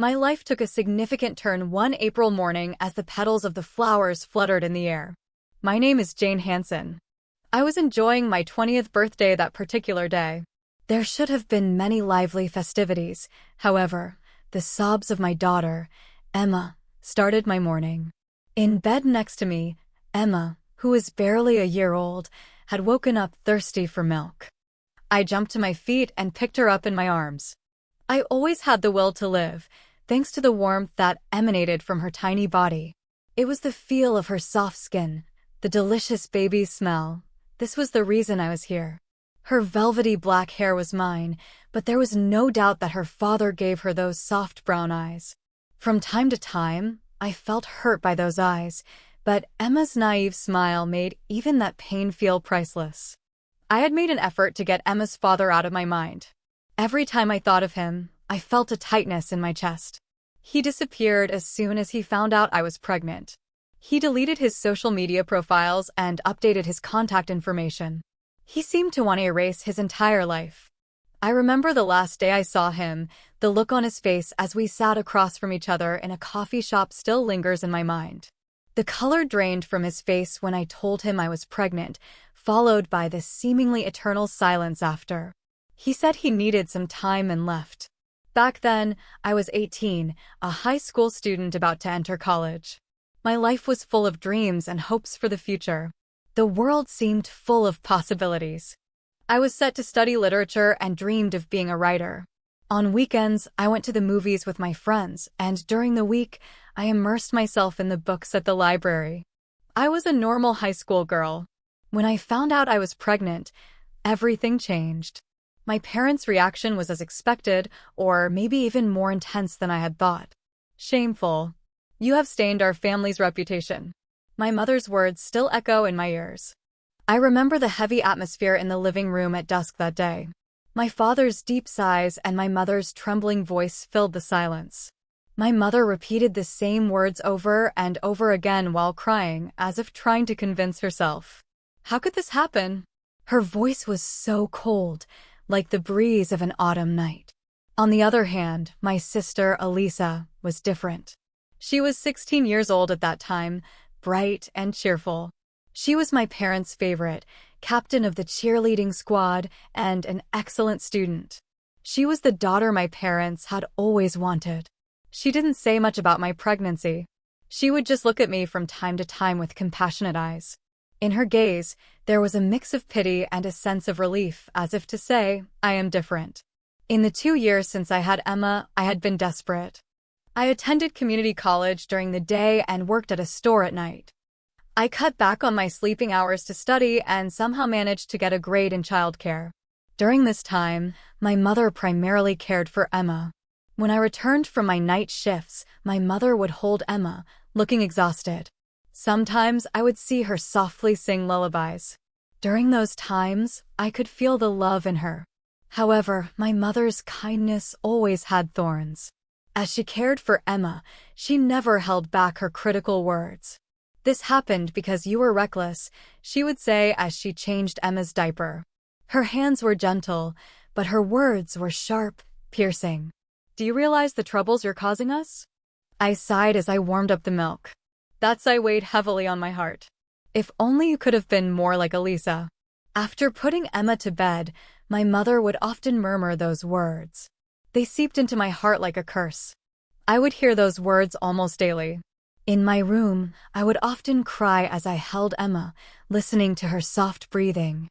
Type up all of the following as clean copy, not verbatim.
My life took a significant turn one April morning as the petals of the flowers fluttered in the air. My name is Jane Hansen. I was enjoying my 20th birthday that particular day. There should have been many lively festivities. However, the sobs of my daughter, Emma, started my morning. In bed next to me, Emma, who was barely a year old, had woken up thirsty for milk. I jumped to my feet and picked her up in my arms. I always had the will to live, thanks to the warmth that emanated from her tiny body. It was the feel of her soft skin, the delicious baby smell. This was the reason I was here. Her velvety black hair was mine, but there was no doubt that her father gave her those soft brown eyes. From time to time, I felt hurt by those eyes, but Emma's naive smile made even that pain feel priceless. I had made an effort to get Emma's father out of my mind. Every time I thought of him, I felt a tightness in my chest. He disappeared as soon as he found out I was pregnant. He deleted his social media profiles and updated his contact information. He seemed to want to erase his entire life. I remember the last day I saw him, the look on his face as we sat across from each other in a coffee shop still lingers in my mind. The color drained from his face when I told him I was pregnant, followed by the seemingly eternal silence after. He said he needed some time and left. Back then, I was 18, a high school student about to enter college. My life was full of dreams and hopes for the future. The world seemed full of possibilities. I was set to study literature and dreamed of being a writer. On weekends, I went to the movies with my friends, and during the week, I immersed myself in the books at the library. I was a normal high school girl. When I found out I was pregnant, everything changed. My parents' reaction was as expected, or maybe even more intense than I had thought. Shameful. You have stained our family's reputation. My mother's words still echo in my ears. I remember the heavy atmosphere in the living room at dusk that day. My father's deep sighs and my mother's trembling voice filled the silence. My mother repeated the same words over and over again while crying, as if trying to convince herself. How could this happen? Her voice was so cold, like the breeze of an autumn night. On the other hand, my sister, Elisa, was different. She was 16 years old at that time, bright and cheerful. She was my parents' favorite, captain of the cheerleading squad, and an excellent student. She was the daughter my parents had always wanted. She didn't say much about my pregnancy. She would just look at me from time to time with compassionate eyes. In her gaze, there was a mix of pity and a sense of relief, as if to say, I am different. In the 2 years since I had Emma, I had been desperate. I attended community college during the day and worked at a store at night. I cut back on my sleeping hours to study and somehow managed to get a grade in childcare. During this time, my mother primarily cared for Emma. When I returned from my night shifts, my mother would hold Emma, looking exhausted. Sometimes I would see her softly sing lullabies. During those times, I could feel the love in her. However, my mother's kindness always had thorns. As she cared for Emma, she never held back her critical words. This happened because you were reckless, she would say as she changed Emma's diaper. Her hands were gentle, but her words were sharp, piercing. Do you realize the troubles you're causing us? I sighed as I warmed up the milk. That sigh weighed heavily on my heart. If only you could have been more like Elisa. After putting Emma to bed, my mother would often murmur those words. They seeped into my heart like a curse. I would hear those words almost daily. In my room, I would often cry as I held Emma, listening to her soft breathing.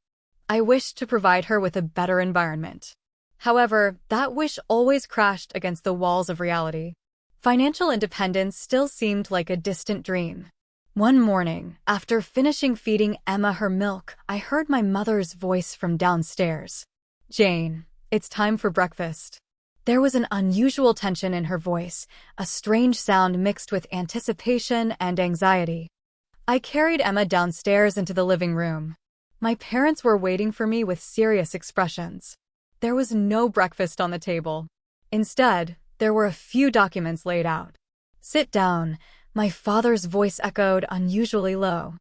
I wished to provide her with a better environment. However, that wish always crashed against the walls of reality. Financial independence still seemed like a distant dream. One morning, after finishing feeding Emma her milk, I heard my mother's voice from downstairs. Jane, it's time for breakfast. There was an unusual tension in her voice, a strange sound mixed with anticipation and anxiety. I carried Emma downstairs into the living room. My parents were waiting for me with serious expressions. There was no breakfast on the table. Instead, there were a few documents laid out. Sit down, my father's voice echoed unusually low.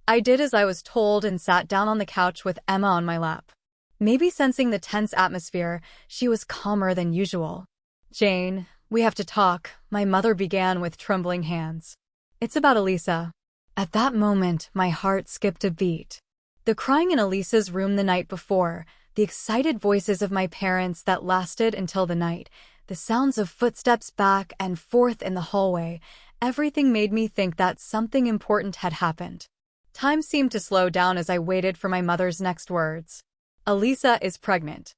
I did as I was told and sat down on the couch with Emma on my lap. Maybe sensing the tense atmosphere, she was calmer than usual. Jane, "We have to talk," my mother began with trembling hands. "It's about Elisa." At that moment, my heart skipped a beat. The crying in Elisa's room the night before, the excited voices of my parents that lasted until the night, the sounds of footsteps back and forth in the hallway, everything made me think that something important had happened. Time seemed to slow down as I waited for my mother's next words. "Elisa is pregnant."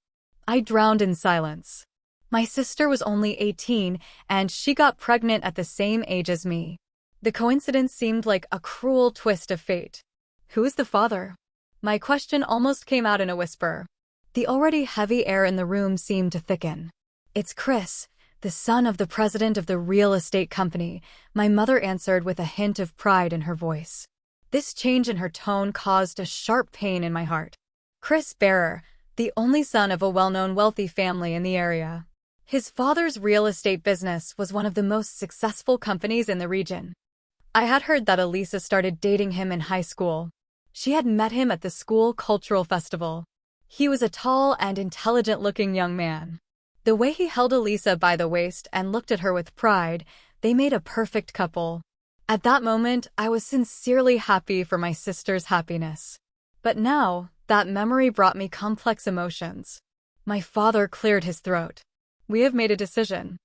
I drowned in silence. My sister was only 18, and she got pregnant at the same age as me. The coincidence seemed like a cruel twist of fate. Who is the father? My question almost came out in a whisper. The already heavy air in the room seemed to thicken. "It's Chris, the son of the president of the real estate company," my mother answered with a hint of pride in her voice. This change in her tone caused a sharp pain in my heart. Chris Bearer, the only son of a well-known wealthy family in the area. His father's real estate business was one of the most successful companies in the region. I had heard that Elisa started dating him in high school. She had met him at the school cultural festival. He was a tall and intelligent-looking young man. The way he held Elisa by the waist and looked at her with pride, they made a perfect couple. At that moment, I was sincerely happy for my sister's happiness. But now, that memory brought me complex emotions. My father cleared his throat. "We have made a decision."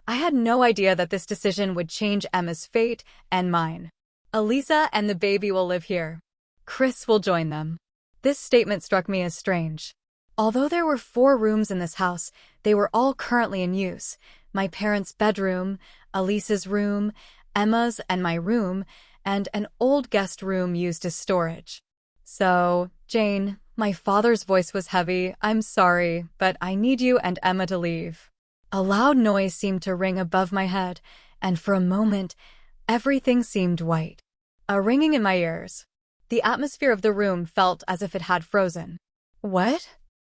I had no idea that this decision would change Emma's fate and mine. "Elisa and the baby will live here. Chris will join them." This statement struck me as strange. Although there were 4 rooms in this house, they were all currently in use. My parents' bedroom, Elisa's room, Emma's and my room, and an old guest room used as storage. "So, Jane," my father's voice was heavy, "I'm sorry, but I need you and Emma to leave." A loud noise seemed to ring above my head, and for a moment, everything seemed white. A ringing in my ears. The atmosphere of the room felt as if it had frozen. "What?"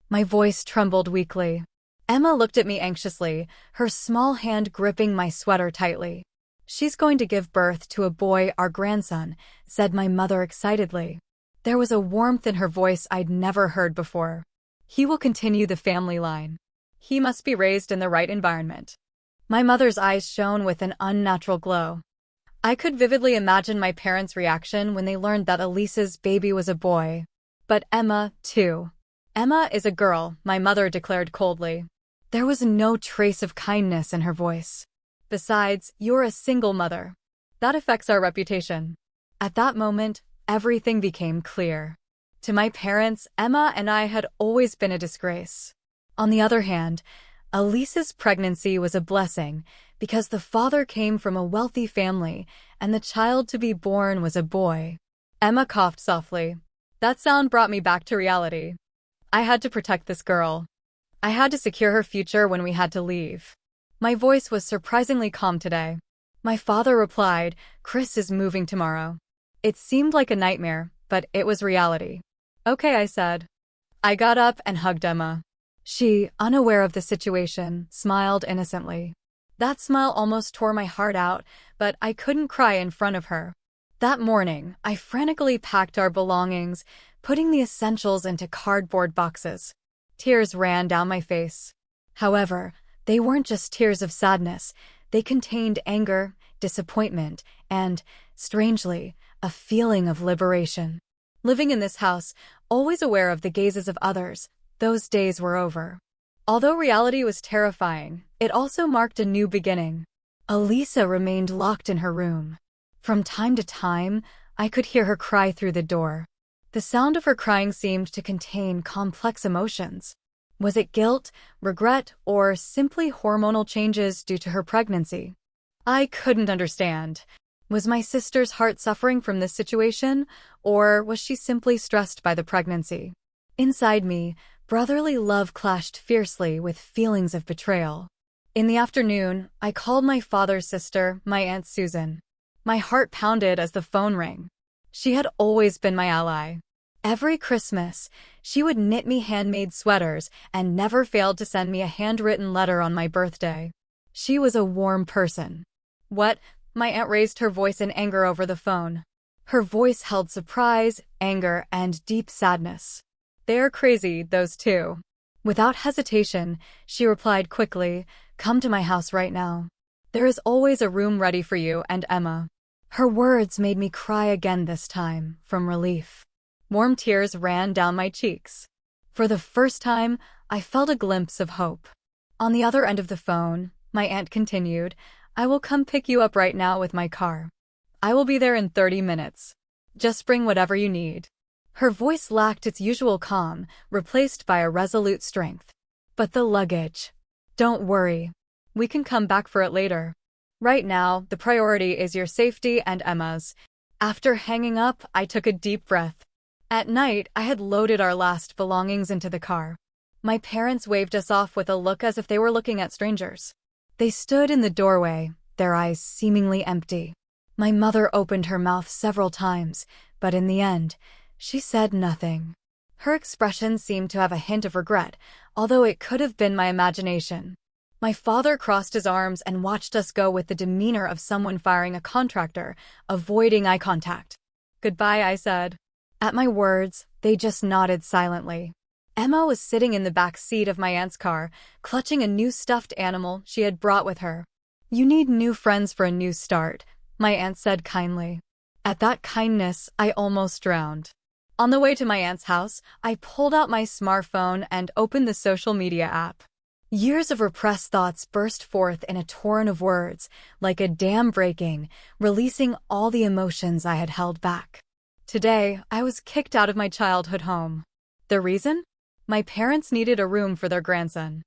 My voice trembled weakly. Emma looked at me anxiously, her small hand gripping my sweater tightly. "She's going to give birth to a boy, our grandson," said my mother excitedly. There was a warmth in her voice I'd never heard before. "He will continue the family line. He must be raised in the right environment." My mother's eyes shone with an unnatural glow. I could vividly imagine my parents' reaction when they learned that Elisa's baby was a boy. But Emma, too. "Emma is a girl," my mother declared coldly. There was no trace of kindness in her voice. "Besides, you're a single mother. That affects our reputation." At that moment, everything became clear. To my parents, Emma and I had always been a disgrace. On the other hand, Elisa's pregnancy was a blessing because the father came from a wealthy family and the child to be born was a boy. Emma coughed softly. That sound brought me back to reality. I had to protect this girl. I had to secure her future when we had to leave. My voice was surprisingly calm today. My father replied, "Chris is moving tomorrow." It seemed like a nightmare, but it was reality. "Okay," I said. I got up and hugged Emma. She, unaware of the situation, smiled innocently. That smile almost tore my heart out, but I couldn't cry in front of her. That morning, I frantically packed our belongings, putting the essentials into cardboard boxes. Tears ran down my face. However, they weren't just tears of sadness. They contained anger, disappointment, and, strangely, a feeling of liberation. Living in this house, always aware of the gazes of others, those days were over. Although reality was terrifying, it also marked a new beginning. Elisa remained locked in her room. From time to time, I could hear her cry through the door. The sound of her crying seemed to contain complex emotions. Was it guilt, regret, or simply hormonal changes due to her pregnancy? I couldn't understand. Was my sister's heart suffering from this situation, or was she simply stressed by the pregnancy? Inside me, brotherly love clashed fiercely with feelings of betrayal. In the afternoon, I called my father's sister, my Aunt Susan. My heart pounded as the phone rang. She had always been my ally. Every Christmas, she would knit me handmade sweaters and never failed to send me a handwritten letter on my birthday. She was a warm person. "What?" My aunt raised her voice in anger over the phone. Her voice held surprise, anger, and deep sadness. "They're crazy, those two. Without hesitation, she replied quickly, "Come to my house right now. There is always a room ready for you and Emma." Her words made me cry again this time, from relief. Warm tears ran down my cheeks. For the first time, I felt a glimpse of hope. On the other end of the phone, my aunt continued, "I will come pick you up right now with my car. I will be there in 30 minutes. Just bring whatever you need." Her voice lacked its usual calm, replaced by a resolute strength. "But the luggage. Don't worry. We can come back for it later. Right now, the priority is your safety and Emma's." After hanging up, I took a deep breath. At night, I had loaded our last belongings into the car. My parents waved us off with a look as if they were looking at strangers. They stood in the doorway, their eyes seemingly empty. My mother opened her mouth several times, but in the end, she said nothing. Her expression seemed to have a hint of regret, although it could have been my imagination. My father crossed his arms and watched us go with the demeanor of someone firing a contractor, avoiding eye contact. "Goodbye," I said. At my words, they just nodded silently. Emma was sitting in the back seat of my aunt's car, clutching a new stuffed animal she had brought with her. "You need new friends for a new start," my aunt said kindly. At that kindness, I almost drowned. On the way to my aunt's house, I pulled out my smartphone and opened the social media app. Years of repressed thoughts burst forth in a torrent of words, like a dam breaking, releasing all the emotions I had held back. Today, I was kicked out of my childhood home. The reason? My parents needed a room for their grandson.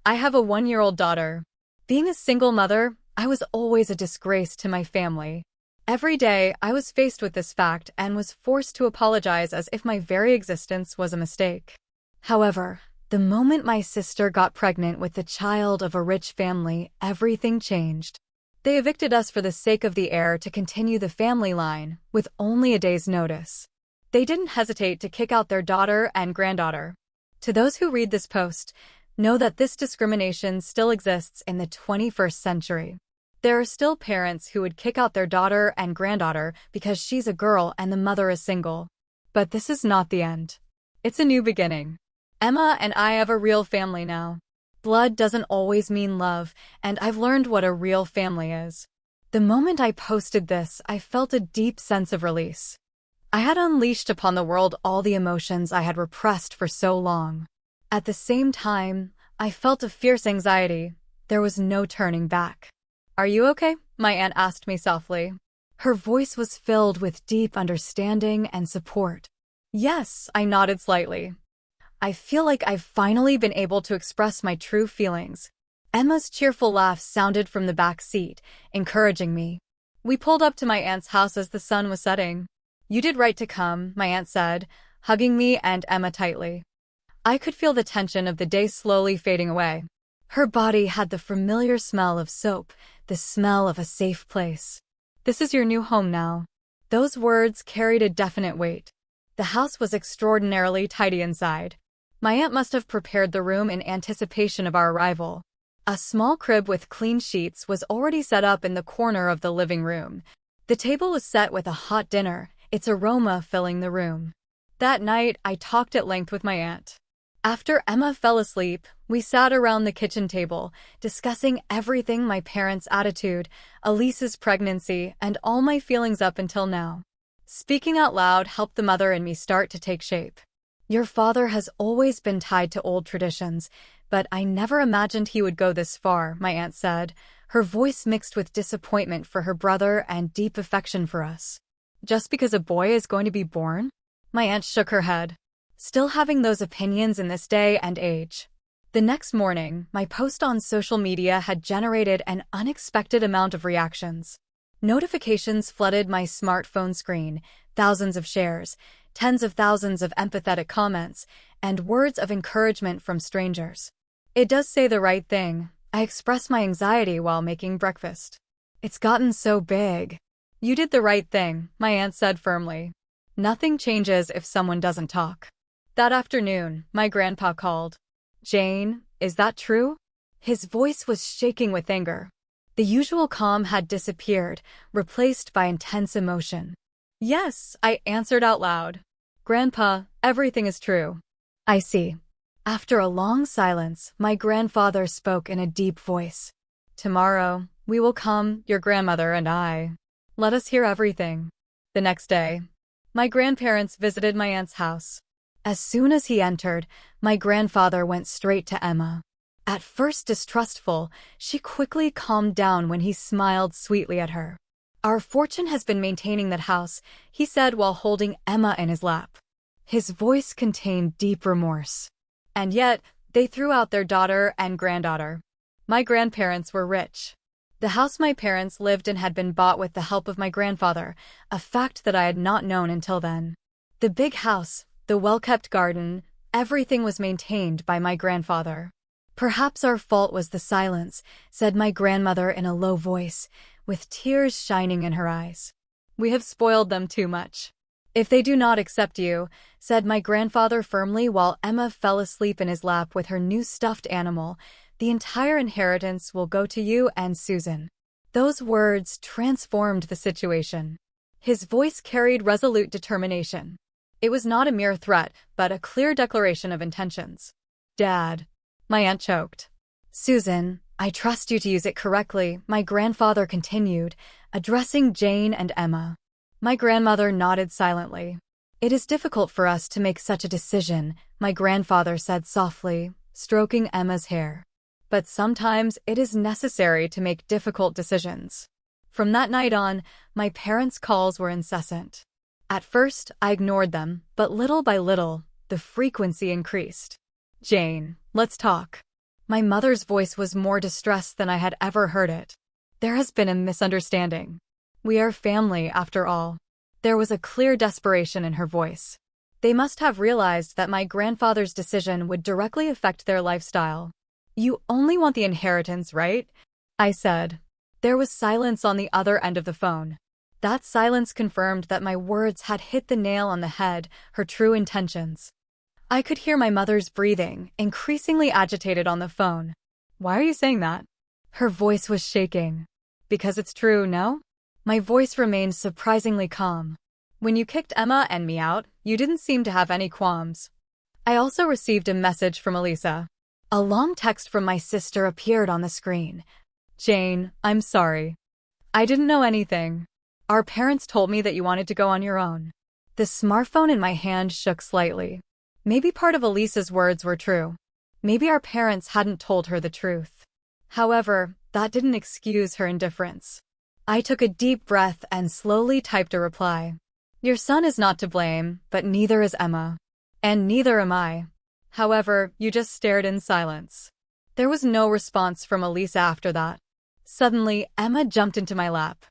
I have a 1-year-old daughter. Being a single mother, I was always a disgrace to my family. Every day, I was faced with this fact and was forced to apologize as if my very existence was a mistake. However, the moment my sister got pregnant with the child of a rich family, everything changed. They evicted us for the sake of the heir to continue the family line, with only a day's notice. They didn't hesitate to kick out their daughter and granddaughter. To those who read this post, know that this discrimination still exists in the 21st century. There are still parents who would kick out their daughter and granddaughter because she's a girl and the mother is single. But this is not the end. It's a new beginning. Emma and I have a real family now. Blood doesn't always mean love, and I've learned what a real family is. The moment I posted this, I felt a deep sense of release. I had unleashed upon the world all the emotions I had repressed for so long. At the same time, I felt a fierce anxiety. There was no turning back. "Are you okay?" my aunt asked me softly. Her voice was filled with deep understanding and support. "Yes," I nodded slightly. "I feel like I've finally been able to express my true feelings." Emma's cheerful laugh sounded from the back seat, encouraging me. We pulled up to my aunt's house as the sun was setting. "You did right to come," my aunt said, hugging me and Emma tightly. I could feel the tension of the day slowly fading away. Her body had the familiar smell of soap, the smell of a safe place. "This is your new home now." Those words carried a definite weight. The house was extraordinarily tidy inside. My aunt must have prepared the room in anticipation of our arrival. A small crib with clean sheets was already set up in the corner of the living room. The table was set with a hot dinner, its aroma filling the room. That night, I talked at length with my aunt. After Emma fell asleep, we sat around the kitchen table, discussing everything: my parents' attitude, Elise's pregnancy, and all my feelings up until now. Speaking out loud helped the mother in me start to take shape. "Your father has always been tied to old traditions, but I never imagined he would go this far," my aunt said, her voice mixed with disappointment for her brother and deep affection for us. "Just because a boy is going to be born?" My aunt shook her head. Still having those opinions in this day and age. The next morning, my post on social media had generated an unexpected amount of reactions. Notifications flooded my smartphone screen, thousands of shares, tens of thousands of empathetic comments, and words of encouragement from strangers. "It does say the right thing," I expressed my anxiety while making breakfast. "It's gotten so big." "You did the right thing," my aunt said firmly. "Nothing changes if someone doesn't talk." That afternoon, my grandpa called. "Jane, is that true?" His voice was shaking with anger. The usual calm had disappeared, replaced by intense emotion. "Yes," I answered out loud. "Grandpa, everything is true." "I see. After a long silence, my grandfather spoke in a deep voice. "Tomorrow, we will come, your grandmother and I. Let us hear everything." The next day, my grandparents visited my aunt's house. As soon as he entered, my grandfather went straight to Emma. At first distrustful, she quickly calmed down when he smiled sweetly at her. "Our fortune has been maintaining that house," he said while holding Emma in his lap. His voice contained deep remorse. "And yet, they threw out their daughter and granddaughter." My grandparents were rich. The house my parents lived in had been bought with the help of my grandfather, a fact that I had not known until then. The big house, the well-kept garden, everything was maintained by my grandfather. "Perhaps our fault was the silence," said my grandmother in a low voice, with tears shining in her eyes. "We have spoiled them too much." "If they do not accept you," said my grandfather firmly while Emma fell asleep in his lap with her new stuffed animal, "the entire inheritance will go to you and Susan." Those words transformed the situation. His voice carried resolute determination. It was not a mere threat, but a clear declaration of intentions. "Dad." My aunt choked. "Susan, I trust you to use it correctly," my grandfather continued, addressing Jane and Emma. My grandmother nodded silently. "It is difficult for us to make such a decision," my grandfather said softly, stroking Emma's hair. "But sometimes it is necessary to make difficult decisions." From that night on, my parents' calls were incessant. At first, I ignored them, but little by little, the frequency increased. "Jane, let's talk." My mother's voice was more distressed than I had ever heard it. "There has been a misunderstanding. We are family, after all." There was a clear desperation in her voice. They must have realized that my grandfather's decision would directly affect their lifestyle. "You only want the inheritance, right?" I said. There was silence on the other end of the phone. That silence confirmed that my words had hit the nail on the head, her true intentions. I could hear my mother's breathing, increasingly agitated on the phone. "Why are you saying that?" Her voice was shaking. "Because it's true, no?" My voice remained surprisingly calm. "When you kicked Emma and me out, you didn't seem to have any qualms." I also received a message from Elisa. A long text from my sister appeared on the screen. "Jane, I'm sorry. I didn't know anything. Our parents told me that you wanted to go on your own." The smartphone in my hand shook slightly. Maybe part of Elisa's words were true. Maybe our parents hadn't told her the truth. However, that didn't excuse her indifference. I took a deep breath and slowly typed a reply. "Your son is not to blame, but neither is Emma. And neither am I." However, you just stared in silence. There was no response from Elisa after that. Suddenly, Emma jumped into my lap.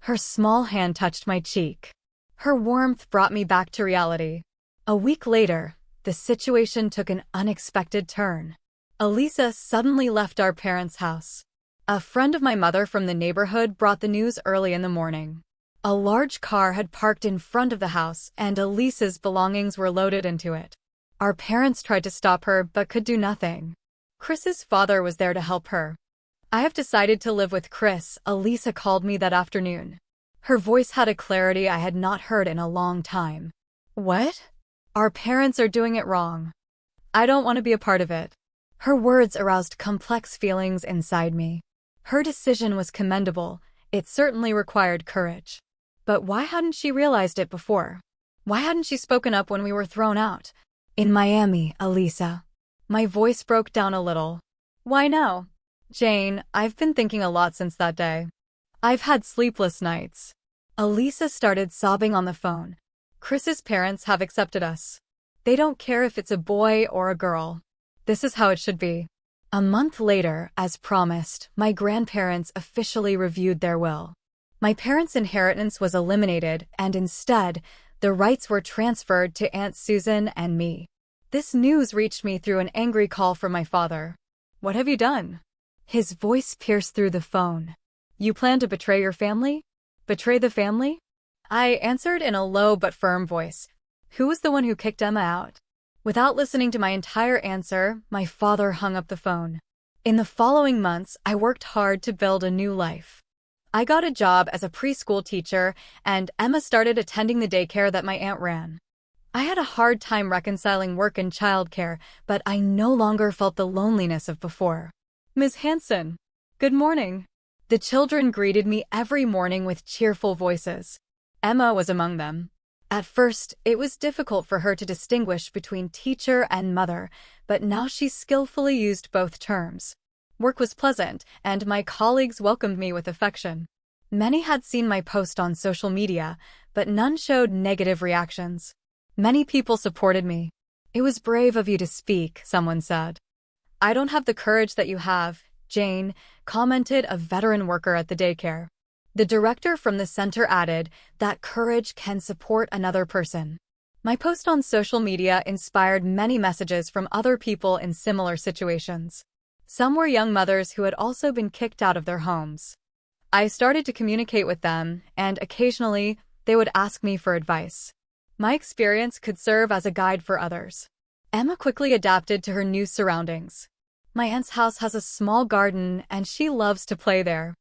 Her small hand touched my cheek. Her warmth brought me back to reality. A week later, the situation took an unexpected turn. Elisa suddenly left our parents' house. A friend of my mother from the neighborhood brought the news early in the morning. A large car had parked in front of the house, and Elisa's belongings were loaded into it. Our parents tried to stop her but could do nothing. Chris's father was there to help her. "I have decided to live with Chris," Elisa called me that afternoon. Her voice had a clarity I had not heard in a long time. "What?" "Our parents are doing it wrong. I don't want to be a part of it." Her words aroused complex feelings inside me. Her decision was commendable. It certainly required courage. But why hadn't she realized it before? Why hadn't she spoken up when we were thrown out? "In Miami, Elisa." My voice broke down a little. "Why now?" "Jane, I've been thinking a lot since that day. I've had sleepless nights." Elisa started sobbing on the phone. "Chris's parents have accepted us. They don't care if it's a boy or a girl. This is how it should be." A month later, as promised, my grandparents officially reviewed their will. My parents' inheritance was eliminated, and instead, the rights were transferred to Aunt Susan and me. This news reached me through an angry call from my father. "What have you done?" His voice pierced through the phone. "You plan to betray your family? Betray the family?" I answered in a low but firm voice. "Who was the one who kicked Emma out?" Without listening to my entire answer, my father hung up the phone. In the following months, I worked hard to build a new life. I got a job as a preschool teacher, and Emma started attending the daycare that my aunt ran. I had a hard time reconciling work and childcare, but I no longer felt the loneliness of before. Ms. Hanson. Good morning. The children greeted me every morning with cheerful voices. Emma was among them. At first, it was difficult for her to distinguish between teacher and mother, but now she skillfully used both terms. Work was pleasant, and my colleagues welcomed me with affection. Many had seen my post on social media, but none showed negative reactions. Many people supported me. It was brave of you to speak, someone said. I don't have the courage that you have, Jane, commented a veteran worker at the daycare. The director from the center added that courage can support another person. My post on social media inspired many messages from other people in similar situations. Some were young mothers who had also been kicked out of their homes. I started to communicate with them, and occasionally, they would ask me for advice. My experience could serve as a guide for others. Emma quickly adapted to her new surroundings. My aunt's house has a small garden, and she loves to play there.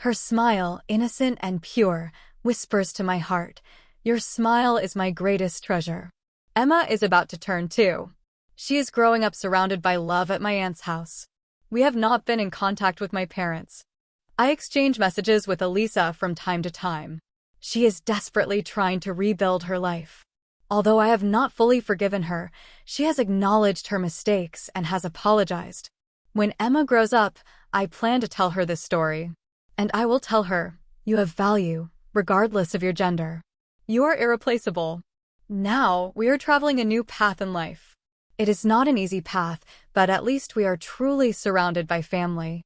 Her smile, innocent and pure, whispers to my heart, "Your smile is my greatest treasure." Emma is about to turn 2. She is growing up surrounded by love at my aunt's house. We have not been in contact with my parents. I exchange messages with Elisa from time to time. She is desperately trying to rebuild her life. Although I have not fully forgiven her, she has acknowledged her mistakes and has apologized. When Emma grows up, I plan to tell her this story. And I will tell her, you have value, regardless of your gender. You are irreplaceable. Now, we are traveling a new path in life. It is not an easy path, but at least we are truly surrounded by family.